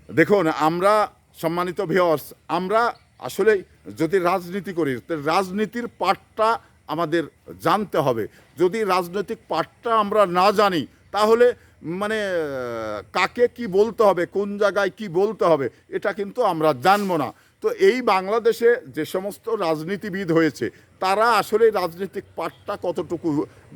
দেখুন, আমরা সম্মানিত ভিউয়ার্স, আমরা আসলে যদি রাজনীতি করি, তো রাজনীতির পাঠটা আমাদের জানতে হবে। যদি রাজনৈতিক পাঠটা আমরা না জানি, তাহলে মানে কাকে কি বলতে হবে, কোন জায়গায় কি বলতে হবে, এটা কিন্তু আমরা জানবো না। তো এই বাংলাদেশে যে সমস্ত রাজনীতিবিদ হয়েছে, তারা আসলে রাজনৈতিক পাঠটা কতটুকু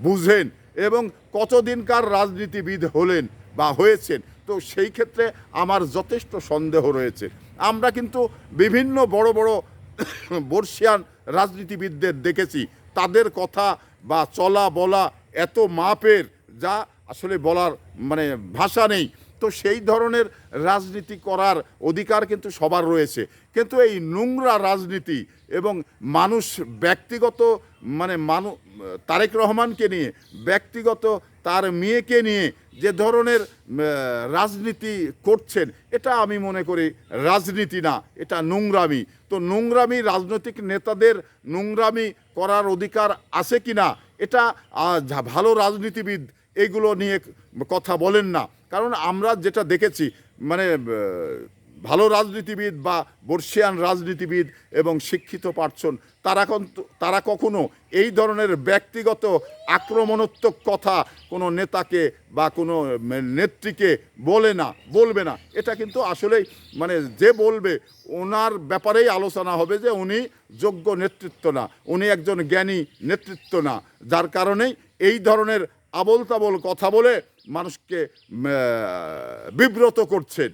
বুঝেন এবং কতদিনকার রাজনীতিবিদ হলেন বা হয়েছেন, তো সেই ক্ষেত্রে আমার যথেষ্ট সন্দেহ রয়েছে। আমরা কিন্তু বিভিন্ন বড় বড় বর্ষিয়ান রাজনীতিবিদদের দেখেছি, তাদের কথা বা চলা বলা এত মাপের, যা আসলে বলার মানে ভাষা নেই। তো সেই ধরনের রাজনীতি করার অধিকার কিন্তু সবার রয়েছে, কিন্তু এই নোংরা রাজনীতি এবং মানুষ ব্যক্তিগত মানে তারেক রহমানকে নিয়ে, ব্যক্তিগত তার মেয়েকে নিয়ে যে ধরনের রাজনীতি করছেন, এটা আমি মনে করি রাজনীতি না, এটা নোংরামি। তো নোংরামি, রাজনৈতিক নেতাদের নোংরামি করার অধিকার আছে কি না, এটা ভালো রাজনীতিবিদ এগুলো নিয়ে কথা বলেন না। কারণ আমরা যেটা দেখেছি, মানে ভালো রাজনীতিবিদ বা বর্ষিয়ান রাজনীতিবিদ এবং শিক্ষিত পার্সন, তারা কখনো এই ধরনের ব্যক্তিগত আক্রমণাত্মক কথা কোনো নেতাকে বা কোনো নেত্রীকে বলবে না। এটা কিন্তু আসলেই মানে যে বলবে, ওনার ব্যাপারেই আলোচনা হবে যে উনি যোগ্য নেতৃত্ব না, উনি একজন জ্ঞানী নেতৃত্ব না, যার কারণেই এই ধরনের আবোল তাবোল কথা বলে মানুষকে বিব্রত করছেন।